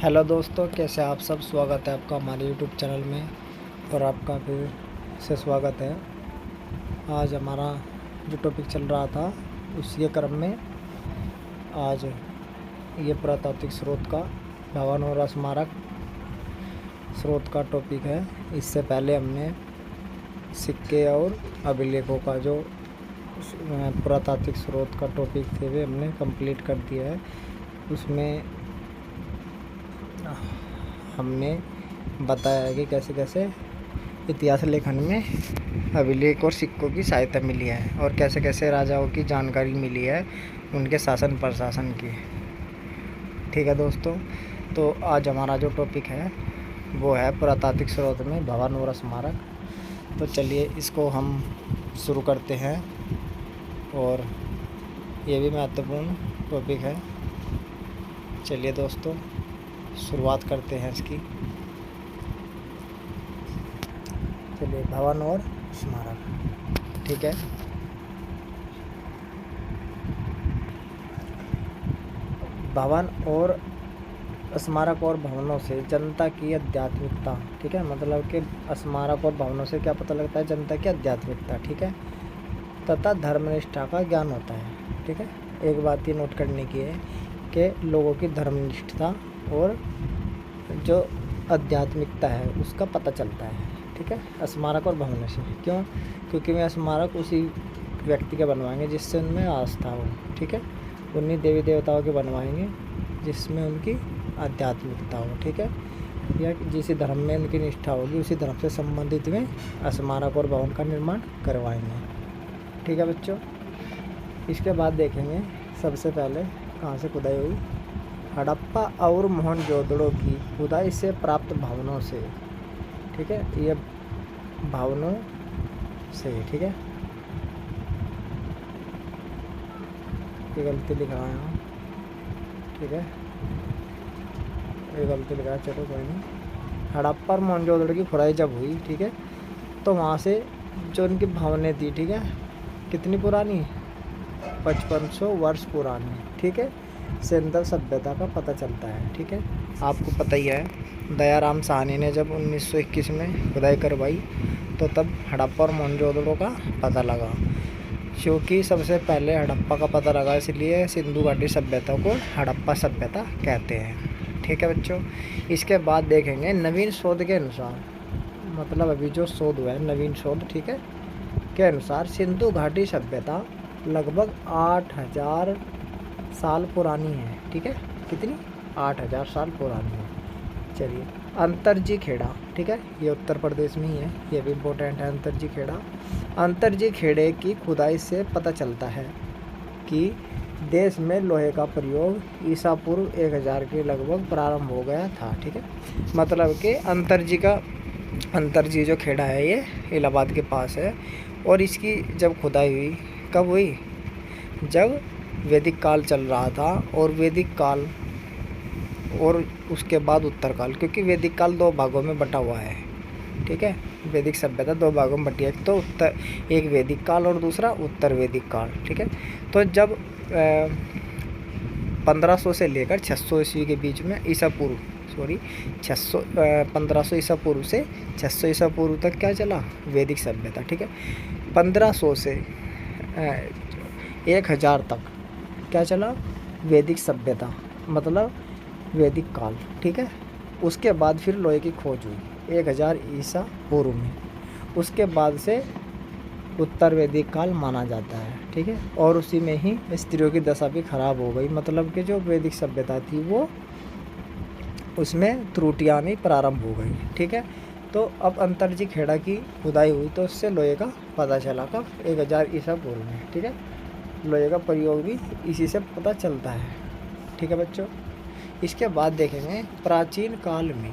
Hello दोस्तों, कैसे आप सब। स्वागत है आपका हमारे यूट्यूब चैनल में और आपका फिर से स्वागत है। आज हमारा जो टॉपिक चल रहा था उसी क्रम में आज ये पुरातात्विक स्रोत का भवन और स्मारक स्रोत का टॉपिक है। इससे पहले हमने सिक्के और अभिलेखों का जो पुरातात्विक स्रोत का टॉपिक थे वे हमने कंप्लीट कर दिया है। उसमें हमने बताया है कि कैसे कैसे इतिहास लेखन में अभिलेख और सिक्कों की सहायता मिली है और कैसे कैसे राजाओं की जानकारी मिली है, उनके शासन प्रशासन की। ठीक है दोस्तों, तो आज हमारा जो टॉपिक है वो है पुरातात्विक स्रोत में भवन और स्मारक। तो चलिए इसको हम शुरू करते हैं और ये भी महत्वपूर्ण टॉपिक है। चलिए दोस्तों शुरुआत करते हैं इसकी। चलिए, भवन और स्मारक। ठीक है, भवन और स्मारक और भवनों से जनता की आध्यात्मिकता। ठीक है, मतलब कि स्मारक और भवनों से क्या पता लगता है? जनता की आध्यात्मिकता। ठीक है, तथा धर्मनिष्ठा का ज्ञान होता है। ठीक है, एक बात ये नोट करने की है कि लोगों की धर्मनिष्ठता और जो आध्यात्मिकता है उसका पता चलता है। ठीक है, स्मारक और भवनों से। क्यों? क्योंकि वे स्मारक उसी व्यक्ति के बनवाएंगे जिससे उनमें आस्था हो। ठीक है, उन्हीं देवी देवताओं के बनवाएंगे जिसमें उनकी आध्यात्मिकता हो। ठीक है, या जिस धर्म में उनकी निष्ठा होगी उसी धर्म से संबंधित में स्मारक और भवन का निर्माण करवाएंगे। ठीक है बच्चों, इसके बाद देखेंगे सबसे पहले कहाँ से खुदाई हुई। हड़प्पा और मोहनजोदड़ो की खुदाई से प्राप्त भवनों से। ठीक है, ये भवनों से। ठीक है, ये गलती लिख रहा हूँ। ठीक है, ये गलती लिखा है, चलो कोई नहीं। हड़प्पा और मोहनजोदड़ो की खुदाई जब हुई, ठीक है, तो वहाँ से जो उनकी भवनें थी, ठीक है, कितनी पुरानी? 5500 वर्ष पुरानी। ठीक है, सिंधु सभ्यता का पता चलता है। ठीक है, आपको पता ही है दयाराम साहनी ने जब 1921 में खुदाई करवाई तो तब हड़प्पा और मोहनजोदड़ो का पता लगा। क्योंकि सबसे पहले हड़प्पा का पता लगा, इसलिए सिंधु घाटी सभ्यता को हड़प्पा सभ्यता कहते हैं। ठीक है बच्चों, इसके बाद देखेंगे नवीन शोध के अनुसार, मतलब अभी जो शोध हुआ है नवीन शोध, ठीक है, के अनुसार सिंधु घाटी सभ्यता लगभग 8000 साल पुरानी है। ठीक है, कितनी? 8000 साल पुरानी है। चलिए, अंतरजी खेड़ा। ठीक है, ये उत्तर प्रदेश में ही है, ये भी इम्पोर्टेंट है। अंतरजी खेड़ा, अंतरजी खेड़े की खुदाई से पता चलता है कि देश में लोहे का प्रयोग ईसा पूर्व 1000 के लगभग प्रारंभ हो गया था। ठीक है, मतलब कि अंतरजी जो खेड़ा है ये इलाहाबाद के पास है और इसकी जब खुदाई हुई, कब हुई? जब वैदिक काल चल रहा था और वैदिक काल और उसके बाद उत्तर काल, क्योंकि वैदिक काल 2 भागों में बटा हुआ है। ठीक है, वैदिक सभ्यता 2 भागों में बटी है, तो एक वैदिक काल और दूसरा उत्तर वैदिक काल। ठीक है, तो जब 1500 से लेकर 600 ईस्वी के बीच में ईसा पूर्व 1500 ईसा पूर्व से 600 ईसा पूर्व तक क्या चला? वैदिक सभ्यता। ठीक है, 1500 से 1000 तक क्या चला? वैदिक सभ्यता, मतलब वैदिक काल। ठीक है, उसके बाद फिर लोहे की खोज हुई 1000 ईसा पूर्व में, उसके बाद से उत्तर वैदिक काल माना जाता है। ठीक है, और उसी में ही स्त्रियों की दशा भी खराब हो गई, मतलब कि जो वैदिक सभ्यता थी वो उसमें त्रुटियाँ आनी प्रारंभ हो गई। ठीक है, तो अब अंतरजी खेड़ा की खुदाई हुई तो उससे लोहे का पता चला। कब? 1000 ईसा पूर्व में। ठीक है, लोहे का प्रयोग भी इसी से पता चलता है। ठीक है बच्चों, इसके बाद देखेंगे प्राचीन काल में,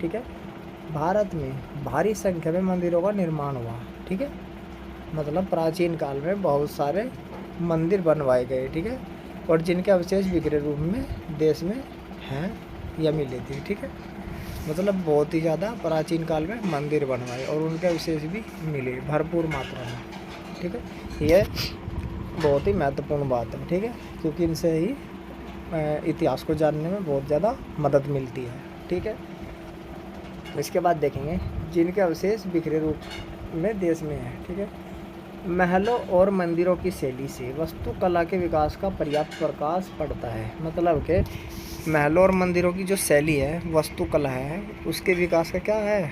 ठीक है, भारत में भारी संख्या में मंदिरों का निर्माण हुआ। ठीक है, मतलब प्राचीन काल में बहुत सारे मंदिर बनवाए गए। ठीक है, और जिनके अवशेष विग्रह रूप में देश में हैं या मिले थे। ठीक है, मतलब बहुत ही ज़्यादा प्राचीन काल में मंदिर बनवाए और उनके अवशेष भी मिले भरपूर मात्रा में। ठीक है, यह बहुत ही महत्वपूर्ण बात है। ठीक है, क्योंकि इनसे ही इतिहास को जानने में बहुत ज़्यादा मदद मिलती है। ठीक है, इसके बाद देखेंगे जिनके अवशेष बिखरे रूप में देश में है। ठीक है, महलों और मंदिरों की शैली से वास्तुकला के विकास का पर्याप्त प्रकाश पड़ता है। मतलब कि महलों और मंदिरों की जो शैली है, वास्तुकला है, उसके विकास का क्या है,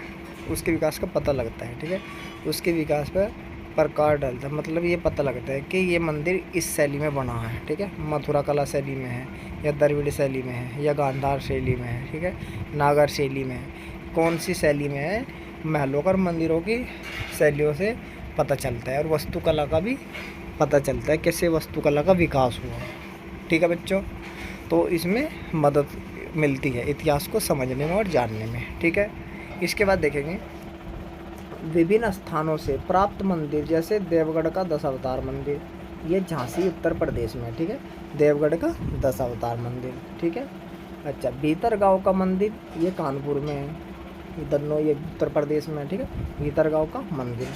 उसके विकास का पता लगता है। ठीक है, उसके विकास पर प्रकाश डालता है। मतलब ये पता लगता है कि ये मंदिर इस शैली में बना है। ठीक है, मथुरा कला शैली में है, या द्रविड़ शैली में है, या गांधार शैली में है। ठीक है, नागर शैली में है, कौन सी शैली में है, महलों और मंदिरों की शैलियों से पता चलता है। और वास्तुकला का भी पता चलता है, कैसे वास्तुकला का विकास हुआ। ठीक है बच्चों, तो इसमें मदद मिलती है इतिहास को समझने में और जानने में। ठीक है, इसके बाद देखेंगे विभिन्न स्थानों से प्राप्त मंदिर, जैसे देवगढ़ का 10 अवतार मंदिर, ये झांसी उत्तर प्रदेश में। ठीक है, देवगढ़ का 10 अवतार मंदिर। ठीक है, अच्छा, भीतरगांव का मंदिर, ये कानपुर में है, दोनों ये उत्तर प्रदेश में है। ठीक है, भीतरगांव का मंदिर।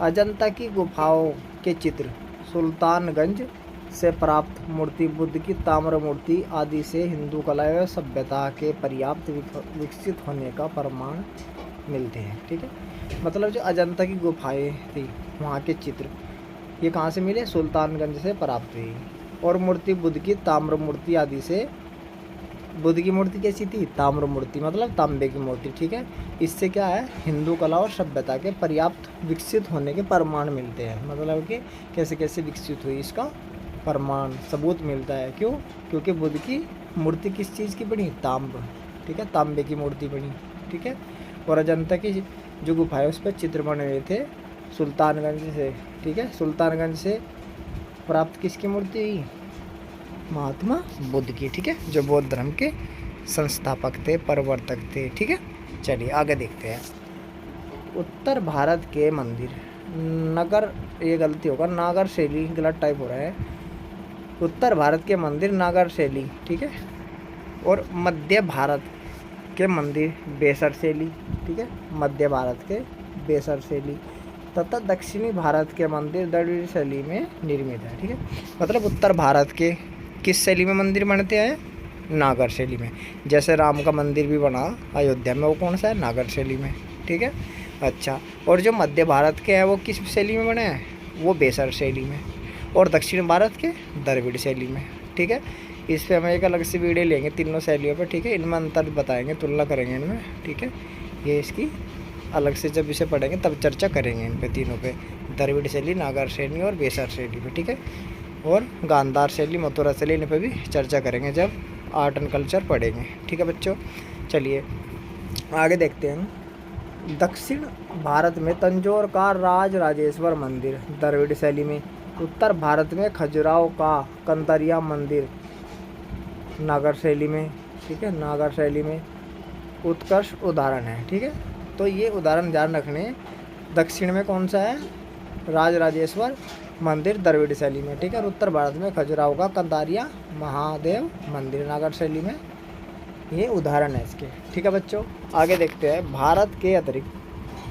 अजंता की गुफाओं के चित्र, सुल्तानगंज से प्राप्त मूर्ति, बुद्ध की ताम्र मूर्ति आदि से हिंदू कला व सभ्यता के पर्याप्त विकसित होने का प्रमाण मिलते हैं। ठीक है, मतलब जो अजंता की गुफाएं थी, वहाँ के चित्र ये कहाँ से मिले, सुल्तानगंज से प्राप्त हुई। और मूर्ति बुद्ध की ताम्र मूर्ति आदि से, बुद्ध की मूर्ति कैसी थी, ताम्र मूर्ति, मतलब तांबे की मूर्ति। ठीक है, इससे क्या है, हिंदू कला और सभ्यता के पर्याप्त विकसित होने के प्रमाण मिलते हैं। मतलब कि कैसे कैसे विकसित हुई, इसका प्रमाण सबूत मिलता है। क्यों, क्योंकि बुद्ध की मूर्ति किस चीज़ की बनी, ताम्र। ठीक है, तांबे की मूर्ति बनी। ठीक है, और अजंता की जो गुफाएं उस पर चित्र बने हुए थे सुल्तानगंज से। ठीक है, सुल्तानगंज से प्राप्त किसकी मूर्ति हुई, महात्मा बुद्ध की। ठीक है, जो बौद्ध धर्म के संस्थापक थे, प्रवर्तक थे। ठीक है, चलिए आगे देखते हैं। उत्तर भारत के मंदिर, नगर, ये गलती होगा, नागर शैली, गलत टाइप हो रहा है। उत्तर भारत के मंदिर नागर शैली। ठीक है, और मध्य भारत के मंदिर बेसर शैली। ठीक है, मध्य भारत के बेसर शैली, तथा दक्षिणी भारत के मंदिर द्रविड़ शैली में निर्मित है। ठीक है, मतलब उत्तर भारत के किस शैली में मंदिर बनते हैं, नागर शैली में। जैसे राम का मंदिर भी बना अयोध्या में, वो कौन सा है, नागर शैली में। ठीक है, अच्छा, और जो मध्य भारत के हैं वो किस शैली में बने हैं, वो बेसर शैली में। और दक्षिण भारत के द्रविड़ शैली में। ठीक है, इस पर हम एक अलग से वीडियो लेंगे तीनों शैलियों पर। ठीक है, इनमें अंतर बताएंगे, तुलना करेंगे इनमें। ठीक है, ये इसकी अलग से जब इसे पढ़ेंगे तब चर्चा करेंगे इन पे, तीनों पे, द्रविड़ शैली, नागर शैली और बेसर शैली पे। ठीक है, और गांधार शैली, मथुरा शैली, इन पे भी चर्चा करेंगे जब आर्ट एंड कल्चर पढ़ेंगे। ठीक है बच्चों, चलिए आगे देखते हैं। दक्षिण भारत में तंजौर का राज राजेश्वर मंदिर द्रविड़ शैली में, उत्तर भारत में खजुराहो का कंदरिया मंदिर नागर शैली में। ठीक है, नागर शैली में उत्कृष्ट उदाहरण है। ठीक है, तो ये उदाहरण ध्यान रखने। दक्षिण में कौन सा है, राज राजेश्वर मंदिर द्रविड़ शैली में। ठीक है, और उत्तर भारत में खजुराहो का कंदारिया महादेव मंदिर नागर शैली में। ये उदाहरण है इसके। ठीक है बच्चों, आगे देखते हैं भारत के अतिरिक्त।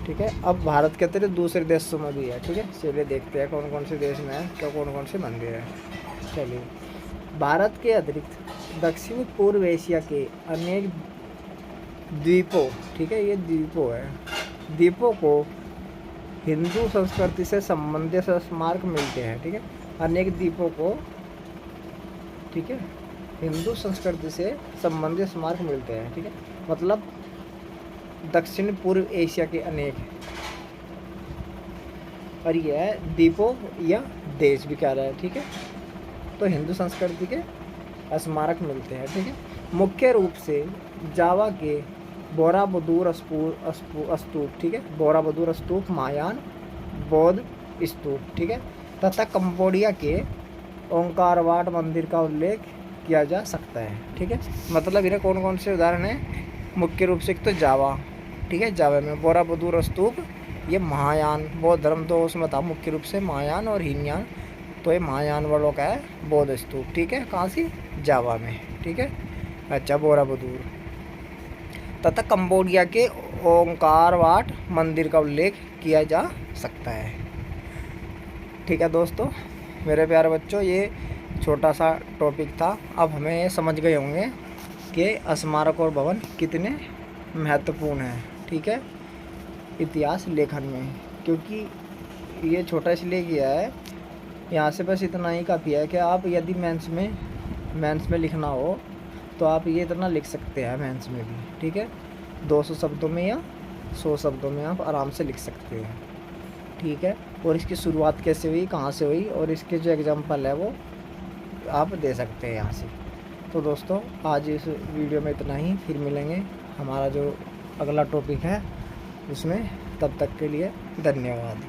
ठीक है, अब भारत के अतिरिक्त दूसरे देशों में भी है। ठीक है, चलिए देखते हैं कौन कौन से देश में है, क्या कौन कौन से मंदिर है। चलिए, भारत के अतिरिक्त दक्षिण पूर्व एशिया के अनेक द्वीपों, ठीक है, ये द्वीपों है, द्वीपों को हिंदू संस्कृति से संबंधित स्मारक मिलते हैं। ठीक है, अनेक द्वीपों को, ठीक है, हिंदू संस्कृति से संबंधित स्मारक मिलते हैं। ठीक है, मतलब दक्षिण पूर्व एशिया के अनेक, और यह है द्वीपों या देश भी कह रहा है। ठीक है, तो हिंदू संस्कृति के स्मारक मिलते हैं। ठीक है, मुख्य रूप से जावा के बोराबुदूर स्तूप, ठीक है, बोराबुदूर स्तूप, महायान बौद्ध स्तूप। ठीक है, तथा कंबोडिया के ओंकारवाट मंदिर का उल्लेख किया जा सकता है। ठीक है, मतलब इन्हें कौन कौन से उदाहरण हैं, मुख्य रूप से एक तो जावा, ठीक है, जावा में बोराबुदूर स्तूप, ये महायान बौद्ध धर्म, तो उसमें था मुख्य रूप से महायान और हीनयान, तो ये महायान वालों का है बौद्ध स्तूप। ठीक है, कहाँ से, जावा में। ठीक है, अच्छा, बोराबुदूर, तथा कंबोडिया के ओंकारवाट मंदिर का उल्लेख किया जा सकता है। ठीक है दोस्तों, मेरे प्यारे बच्चों, ये छोटा सा टॉपिक था। अब हमें ये समझ गए होंगे कि स्मारक और भवन कितने महत्वपूर्ण हैं, ठीक है, इतिहास लेखन में। क्योंकि ये छोटा इसलिए किया है, यहाँ से बस इतना ही काफ़ी है कि आप यदि मेंस में लिखना हो तो आप ये इतना लिख सकते हैं मेंस में भी, ठीक है, 200 शब्दों में या 100 शब्दों में आप आराम से लिख सकते हैं, ठीक है। और इसकी शुरुआत कैसे हुई, कहाँ से हुई, और इसके जो एग्जांपल है वो आप दे सकते हैं यहाँ से। तो दोस्तों आज इस वीडियो में इतना ही, फिर मिलेंगे हमारा जो अगला टॉपिक है उसमें। तब तक के लिए धन्यवाद।